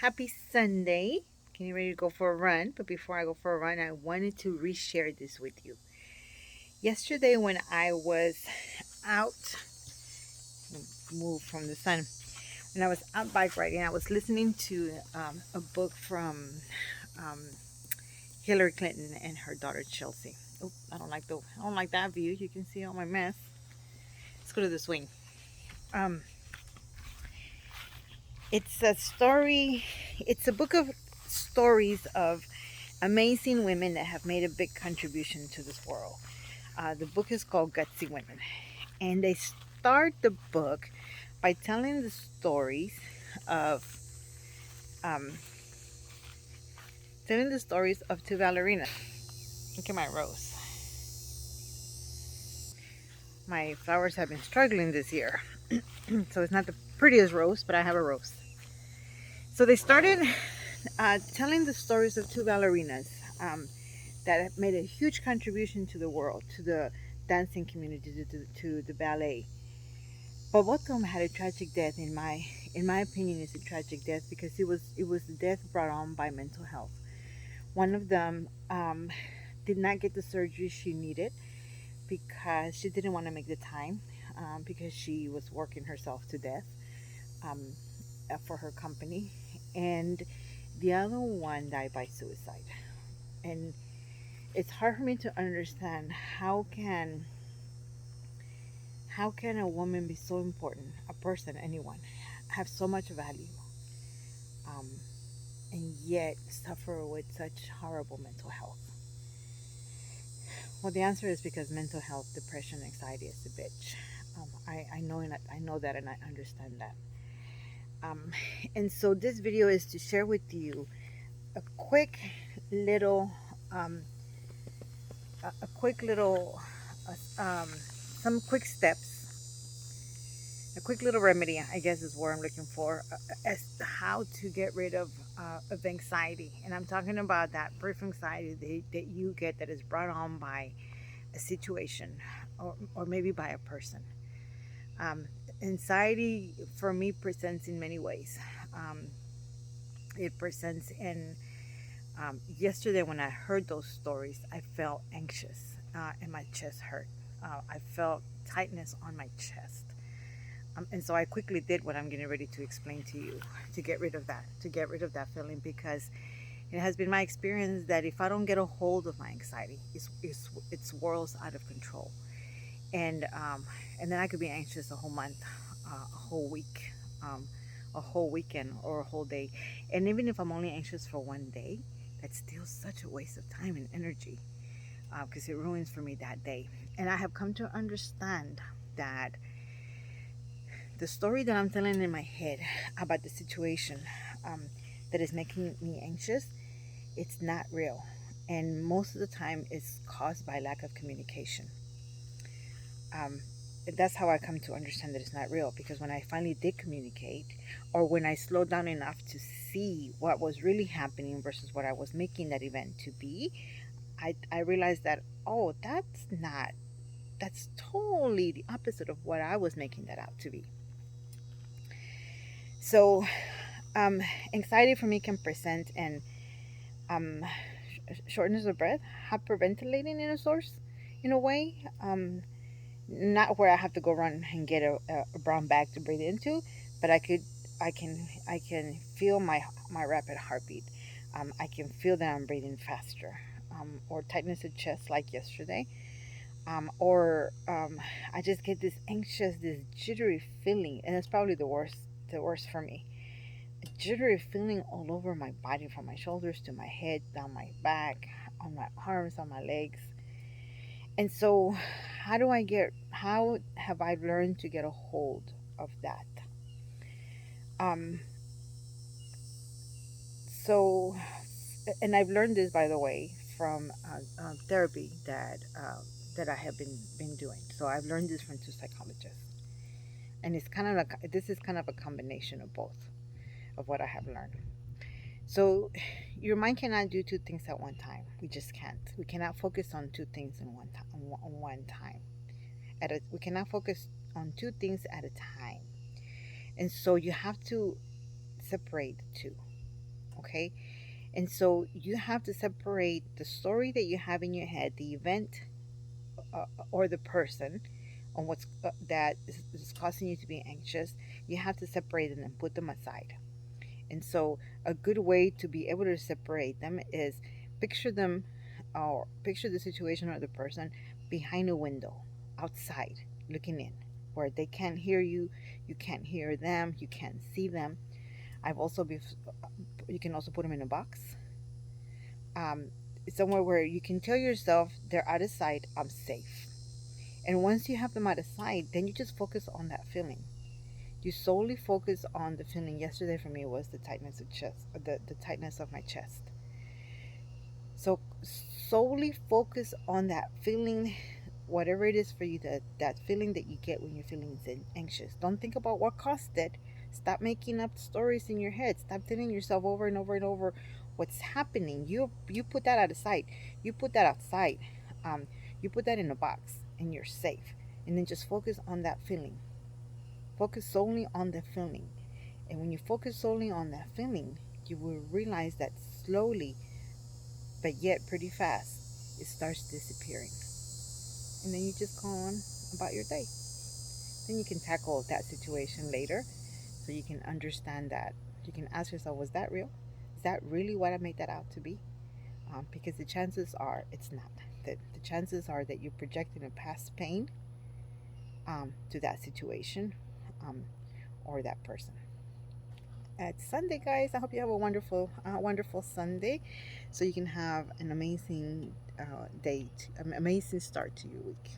Happy Sunday. Getting ready to go for a run. But before I go for a run, I wanted to reshare this with you. Yesterday, when I was out, move from the sun, when I was out bike riding, I was listening to a book from um, Hillary Clinton and her daughter Chelsea. Oh, I don't like that view. You can see all my mess. Let's go to the swing. Um, it's a story. It's a book of stories of amazing women that have made a big contribution to this world. The book is called Gutsy Women, and they start the book by telling the stories of um, two ballerinas. Look at my rose. My flowers have been struggling this year, so it's not the prettiest rose, but I have a rose. So they started telling the stories of two ballerinas that have made a huge contribution to the world, to the dancing community, to the ballet. But both of them had a tragic death. In my opinion, it's a tragic death because it was the death brought on by mental health. One of them did not get the surgery she needed because she didn't want to make the time, because she was working herself to death, um, for her company, and the other one died by suicide. And it's hard for me to understand how can a woman be so important, a person, anyone, have so much value, um, and yet suffer with such horrible mental health? Well, the answer is because mental health, depression, anxiety is a bitch. I know that, and I understand that. Um, and so this video is to share with you a quick little, um, a quick little, some quick steps, a quick little remedy, I guess is what I'm looking for, as to how to get rid of anxiety. And I'm talking about that brief anxiety that you get that is brought on by a situation, or maybe by a person. Um, Anxiety for me presents in many ways. Um, it presents in, yesterday when I heard those stories, I felt anxious, and my chest hurt. I felt tightness on my chest. And so I quickly did what I'm getting ready to explain to you, to get rid of that feeling, because it has been my experience that if I don't get a hold of my anxiety, it swirls out of control. And then I could be anxious a whole month, a whole week, um, a whole weekend, or a whole day. And even if I'm only anxious for one day, that's still such a waste of time and energy, because it ruins for me that day. And I have come to understand that the story that I'm telling in my head about the situation, um, that is making me anxious, it's not real. And most of the time, it's caused by lack of communication. um, that's how I come to understand that it's not real, because when I finally did communicate, or when I slowed down enough to see what was really happening versus what I was making that event to be, I realized that, oh, that's totally the opposite of what I was making that out to be. So, um, anxiety for me can present in, um, shortness of breath, hyperventilating in a source, in a way. Not where I have to go run and get a brown bag to breathe into, but I can feel my rapid heartbeat. I can feel that I'm breathing faster, or tightness of chest like yesterday, or I just get this anxious, this jittery feeling, and it's probably the worst for me. A jittery feeling all over my body, from my shoulders to my head, down my back, on my arms, on my legs. And so, how have I learned to get a hold of that? Um, so, and I've learned this, by the way, from therapy that I have been doing. So I've learned this from two psychologists, and it's kind of like, this is kind of a combination of both of what I have learned. So, your mind cannot do two things at one time. We just can't. We cannot focus on two things in one time. On one time. We cannot focus on two things at a time. And so you have to separate the two. Okay, and so you have to separate the story that you have in your head, the event, or the person, on what's that is causing you to be anxious. You have to separate them and put them aside. And so a good way to be able to separate them is picture them, or picture the situation or the person behind a window, outside, looking in, where they can't hear you, you can't hear them, you can't see them. I've also be You can also put them in a box, um, somewhere where you can tell yourself they're out of sight, I'm safe. And once you have them out of sight, then you just focus on that feeling. You solely focus on the feeling. Yesterday for me was the tightness of chest, the tightness of my chest. So solely focus on that feeling, whatever it is for you, that feeling that you get when you're feeling anxious. Don't think about what caused it. Stop making up stories in your head. Stop telling yourself over and over and over what's happening. You put that out of sight. You put that outside. Um, you put that in a box, and you're safe. And then just focus on that feeling. Focus solely on the feeling. And when you focus solely on that feeling, you will realize that slowly, but yet pretty fast, it starts disappearing. And then you just go on about your day. Then you can tackle that situation later, so you can understand that. You can ask yourself, was that real? Is that really what I made that out to be? Because the chances are it's not. The chances are that you're projecting a past pain to that situation, um, or that person. It's Sunday, guys. I hope you have a wonderful Sunday, so you can have an amazing amazing start to your week.